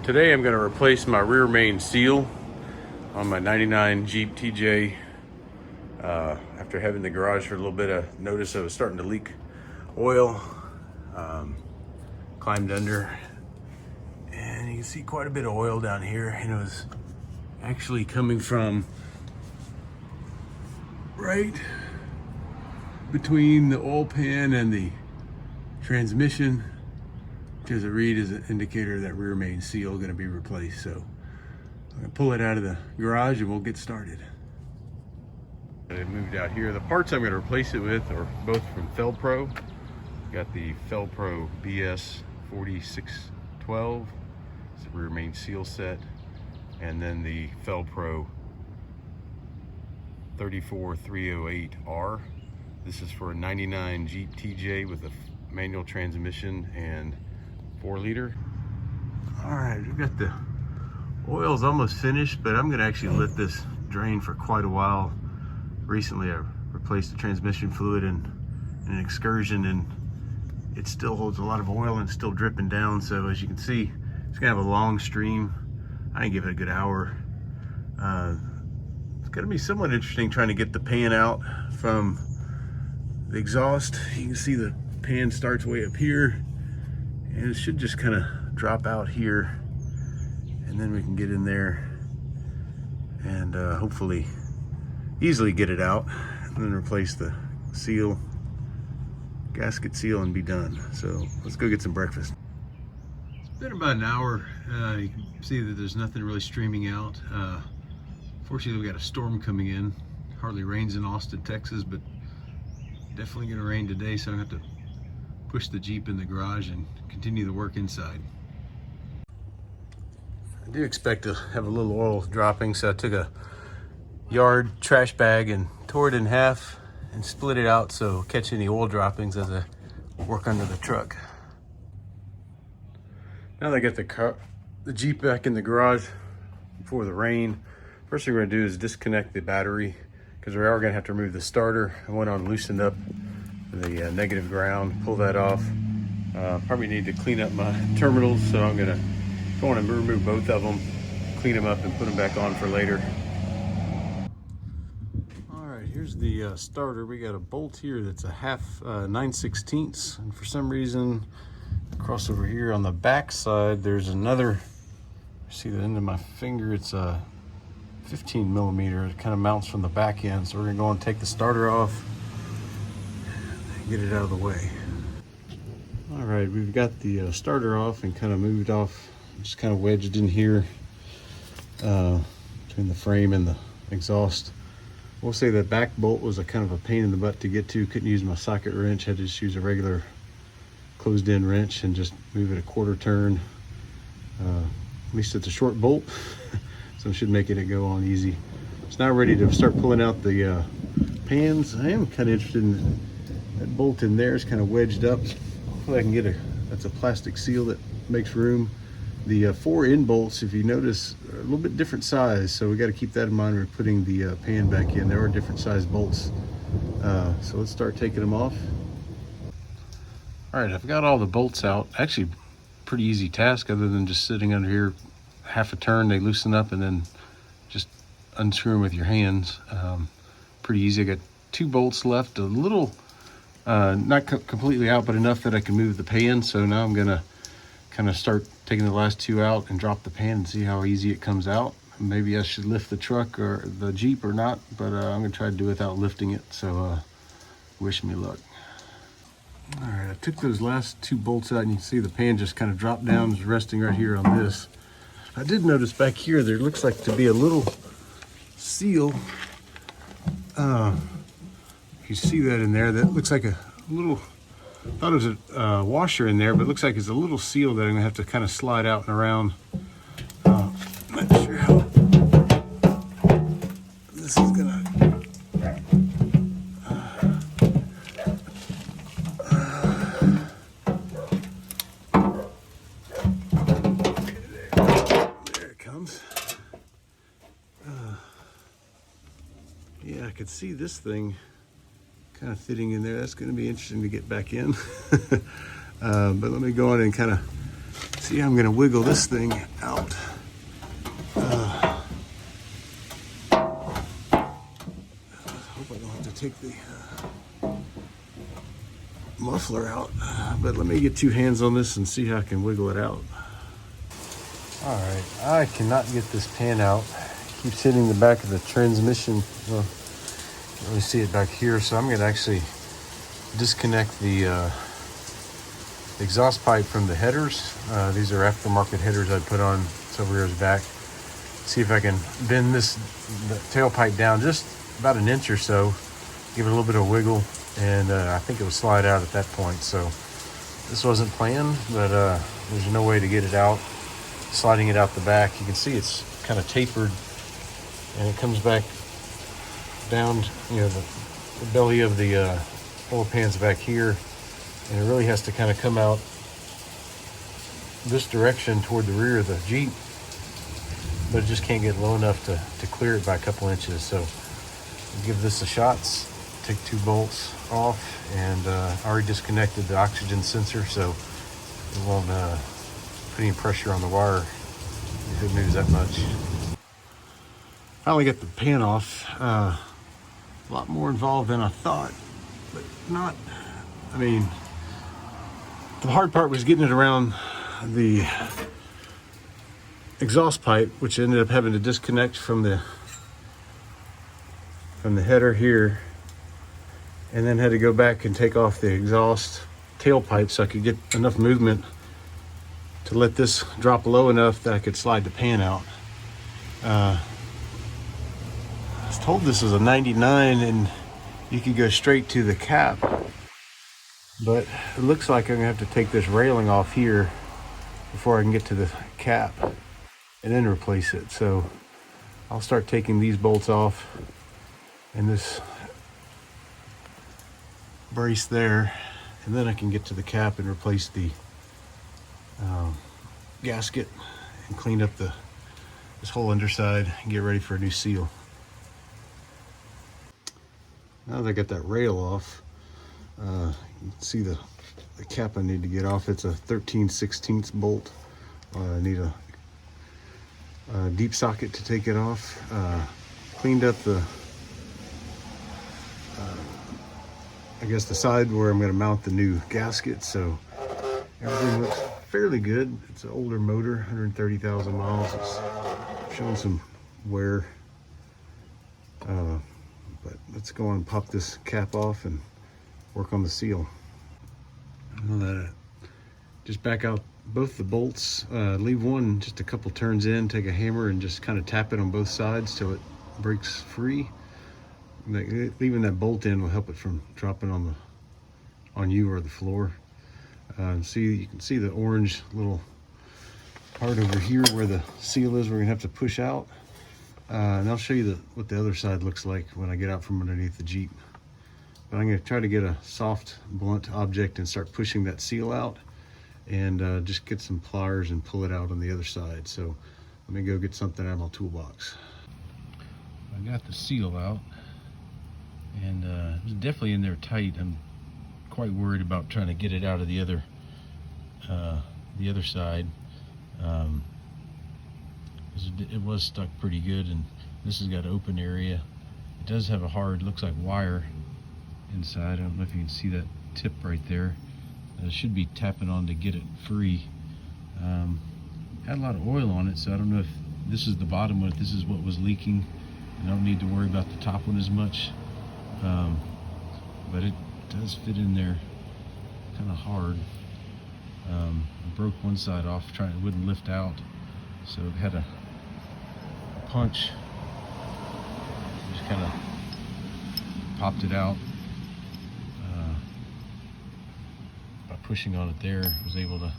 Today I'm going to replace my rear main seal on my 99 Jeep TJ. After having the garage for a little bit, I noticed I was starting to leak oil. Climbed under and you can see quite a bit of oil down here, and it was actually coming from right between the oil pan and the transmission, which as I read is an indicator that rear main seal going to be replaced. So I'm going to pull it out of the garage and we'll get started. I moved out here. The parts I'm going to replace it with are both from Fel-Pro. Got the Fel-Pro BS 4612, it's the rear main seal set, and then the Fel-Pro 34308R. This is for a 99 Jeep TJ with a manual transmission and 4-liter. All right, we've got the oil's almost finished, but I'm gonna actually let this drain for quite a while. Recently I replaced the transmission fluid in an excursion, and it still holds a lot of oil and still dripping down. So as you can see, it's gonna have a long stream. I can give it a good hour. It's gonna be somewhat interesting trying to get the pan out from the exhaust. You can see the pan starts way up here, and it should just kind of drop out here, and then we can get in there and hopefully easily get it out, and then replace the seal, gasket seal, and be done. So let's go get some breakfast. It's been about an hour. You can see that there's nothing really streaming out. Fortunately, we got a storm coming in. Hardly rains in Austin, Texas, but definitely gonna rain today, so I'm gonna have to push the Jeep in the garage and continue the work inside. I do expect to have a little oil dropping, so I took a yard trash bag and tore it in half and split it out so catch any oil droppings as I work under the truck. Now that I got the Jeep back in the garage before the rain, first thing we're gonna do is disconnect the battery, because we are gonna have to remove the starter. I went on and loosened up the negative ground, pull that off. Probably need to clean up my terminals, so I'm gonna go on and remove both of them, clean them up, and put them back on for later. All right, here's the starter. We got a bolt here that's a half 9/16, and for some reason across over here on the back side there's another, see the end of my finger, it's a 15 millimeter. It kind of mounts from the back end, so we're gonna go and take the starter off and get it out of the way. All right, we've got the starter off and kind of moved off, just kind of wedged in here between the frame and the exhaust. We'll say that back bolt was a kind of a pain in the butt to get to. Couldn't use my socket wrench, had to just use a regular closed in wrench and just move it a quarter turn. At least it's a short bolt, so it should make it go on easy. It's now ready to start pulling out the pans. I am kind of interested in that bolt in there. It's kind of wedged up. Hopefully I can get that's a plastic seal that makes room. The 4 end bolts, if you notice, are a little bit different size, so we got to keep that in mind when we're putting the pan back in. There are different size bolts. So let's start taking them off. All right, I've got all the bolts out. Actually, pretty easy task other than just sitting under here half a turn. They loosen up and then just unscrew them with your hands. Pretty easy. I got 2 bolts left, a little not completely out, but enough that I can move the pan. So now I'm gonna kind of start taking the last 2 out and drop the pan and see how easy it comes out. Maybe I should lift the truck or the Jeep or not, but I'm gonna try to do it without lifting it. So wish me luck. All right, I took those last 2 bolts out, and you can see the pan just kind of dropped down, is resting right here on this. I did notice back here there looks like to be a little seal. You see that in there? That looks like a little, I thought it was a washer in there, but it looks like it's a little seal that I'm gonna have to kind of slide out and around. Not sure how this is gonna. There it comes. Yeah, I could see this thing kind of fitting in there. That's going to be interesting to get back in. But let me go on and kind of See, I'm gonna wiggle this thing out. Hope I don't have to take the muffler out, but let me get two hands on this and see how I can wiggle it out. All right, I cannot get this pan out. It keeps hitting the back of the transmission. Well, can't really see it back here, so I'm gonna actually disconnect the exhaust pipe from the headers. These are aftermarket headers I put on several years back. See if I can bend the tailpipe down just about an inch or so, give it a little bit of wiggle, and I think it will slide out at that point. So this wasn't planned, but there's no way to get it out. Sliding it out the back, you can see it's kind of tapered, and it comes back down, you know, the belly of the oil pan's back here, and it really has to kind of come out this direction toward the rear of the Jeep, but it just can't get low enough to clear it by a couple inches. So I'll give this a shot, take two bolts off, and I already disconnected the oxygen sensor, so it won't put any pressure on the wire if it moves that much. Finally got the pan off. A lot more involved than I thought, but not, I mean, the hard part was getting it around the exhaust pipe, which ended up having to disconnect from the header here, and then had to go back and take off the exhaust tailpipe so I could get enough movement to let this drop low enough that I could slide the pan out. I was told this was a 99 and you could go straight to the cap, but it looks like I'm gonna have to take this railing off here before I can get to the cap and then replace it. So I'll start taking these bolts off and this brace there, and then I can get to the cap and replace the gasket and clean up this whole underside and get ready for a new seal. Now that I got that rail off, you can see the cap I need to get off. It's a 13/16 bolt. I need a deep socket to take it off. Cleaned up the I guess the side where I'm going to mount the new gasket, so everything looks fairly good. It's an older motor, 130,000 miles. It's showing some wear, but let's go on and pop this cap off and work on the seal. Just back out both the bolts, leave one just a couple turns in, take a hammer and just kind of tap it on both sides till it breaks free. Leaving that bolt in will help it from dropping on you or the floor. You can see the orange little part over here where the seal is. We're gonna have to push out, and I'll show you what the other side looks like when I get out from underneath the Jeep. But I'm gonna try to get a soft, blunt object and start pushing that seal out, and just get some pliers and pull it out on the other side. So let me go get something out of my toolbox. I got the seal out, and it's definitely in there tight. I'm quite worried about trying to get it out of the other side. It was stuck pretty good, and this has got an open area. It does have a hard, looks like wire inside. I don't know if you can see that tip right there. It should be tapping on to get it free. Had a lot of oil on it, so I don't know if this is the bottom one, if this is what was leaking. I don't need to worry about the top one as much, but it does fit in there kind of hard. I broke one side off, it wouldn't lift out, so it had a punch. Just kind of popped it out. By pushing on it there, I was able to,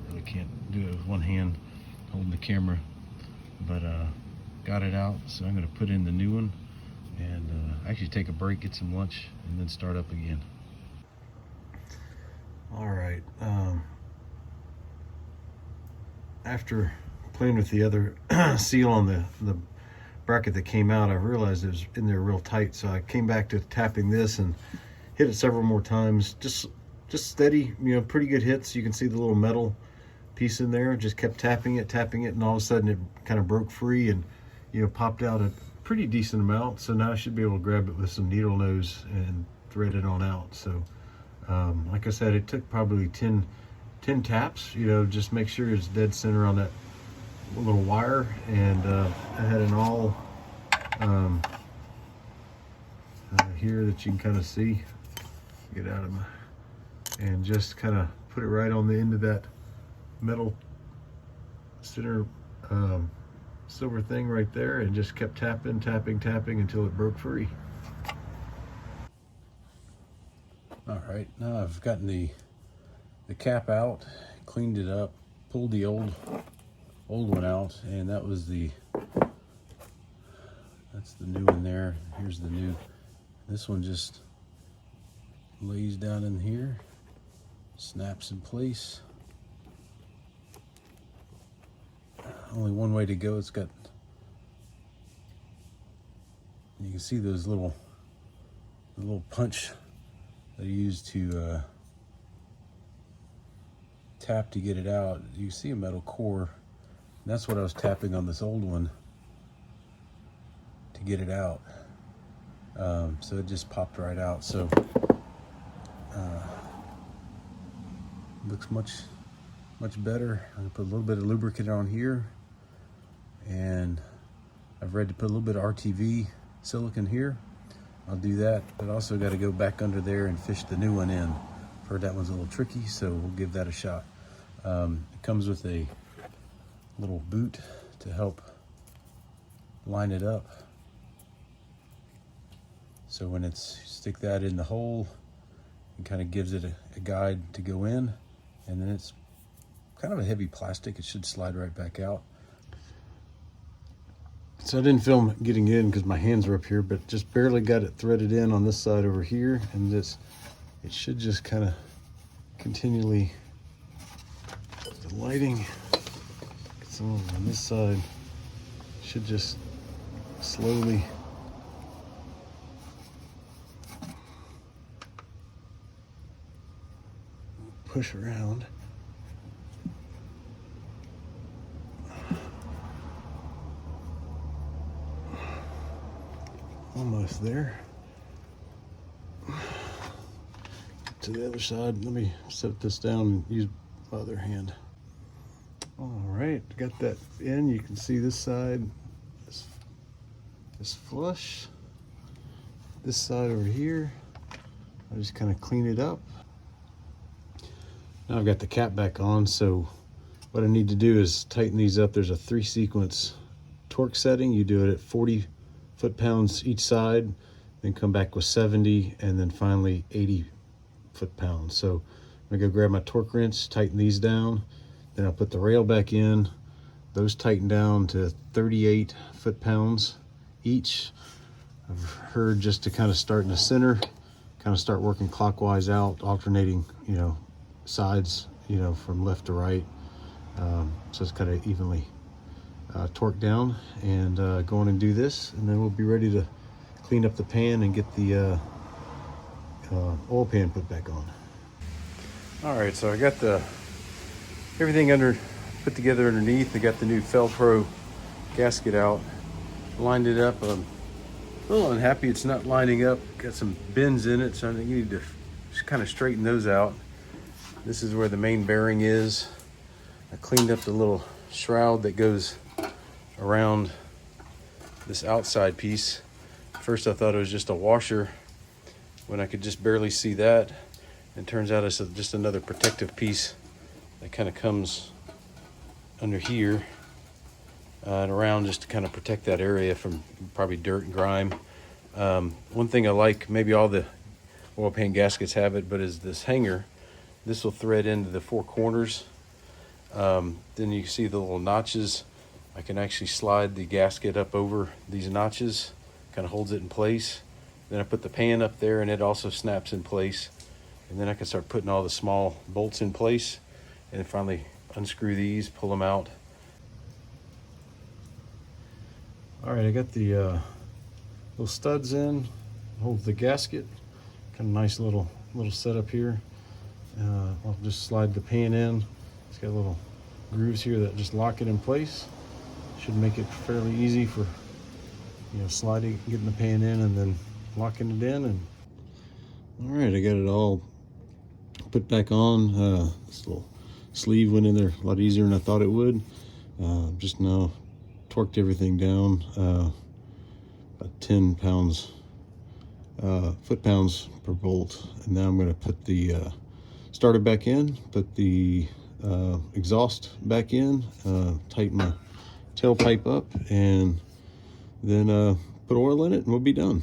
really can't do it with one hand holding the camera, but got it out. So I'm going to put in the new one and actually take a break, get some lunch, and then start up again. All right, after playing with the other seal on the bracket that came out, I realized it was in there real tight, so I came back to tapping this and hit it several more times, just just steady, pretty good hits. You can see the little metal piece in there. Just kept tapping it, and all of a sudden it kind of broke free and, popped out a pretty decent amount. So now I should be able to grab it with some needle nose and thread it on out. So like I said, it took probably 10 taps, just make sure it's dead center on that little wire. And I had an awl here that you can kind of see. Get out of my, and just kind of put it right on the end of that metal center silver thing right there, and just kept tapping until it broke free. All right, now I've gotten the cap out, cleaned it up, pulled the old one out, and that's the new one there. Here's the new. This one just lays down in here, snaps in place. Only one way to go. It's got, you can see those little punch that I use to tap to get it out. You see a metal core. And that's what I was tapping on this old one to get it out. So it just popped right out. So looks much better. I'm gonna put a little bit of lubricant on here, and I've read to put a little bit of RTV silicone here. I'll do that, but also got to go back under there and fish the new one in. I've heard that one's a little tricky, so we'll give that a shot. It comes with a little boot to help line it up. So when it's, stick that in the hole, it kind of gives it a guide to go in, and then it's kind of a heavy plastic. It should slide right back out. So I didn't film getting in because my hands were up here, but just barely got it threaded in on this side over here, and it should just kind of continually, the lighting, some of them on this side, should just slowly push around. Almost there. To the other side. Let me set this down and use my other hand. All right, got that in. You can see this side is flush. This side over here, I just kind of clean it up. Now I've got the cap back on, so what I need to do is tighten these up. There's a 3-sequence torque setting. You do it at 40 foot-pounds each side, then come back with 70, and then finally 80 foot-pounds. So I'm gonna go grab my torque wrench, tighten these down, then I'll put the rail back in. Those tighten down to 38 foot-pounds each. I've heard just to kind of start in the center, kind of start working clockwise out, alternating, sides, from left to right. So it's kind of evenly torque down, and go on and do this, and then we'll be ready to clean up the pan and get the oil pan put back on. All right, so I got everything put together underneath. I got the new Fel-Pro gasket out, lined it up. I'm a little unhappy it's not lining up. Got some bends in it, so I think you need to just kind of straighten those out. This is where the main bearing is. I cleaned up the little shroud that goes around this outside piece. First I thought it was just a washer, when I could just barely see that. It turns out it's just another protective piece that kind of comes under here and around, just to kind of protect that area from probably dirt and grime. One thing I like, maybe all the oil pan gaskets have it, but is this hanger. This will thread into the 4 corners. Then you can see the little notches. I can actually slide the gasket up over these notches, kind of holds it in place. Then I put the pan up there, and it also snaps in place. And then I can start putting all the small bolts in place, and then finally unscrew these, pull them out. All right, I got the little studs in, hold the gasket. Kind of nice little setup here. I'll just slide the pan in. It's got little grooves here that just lock it in place. Should make it fairly easy for, you know, sliding, getting the pan in and then locking it in. And all right, I got it all put back on. This little sleeve went in there a lot easier than I thought it would. Just now torqued everything down, about 10 pounds, foot-pounds per bolt. And now I'm going to put the starter back in, put the exhaust back in, tighten my tailpipe up, and then put oil in it and we'll be done.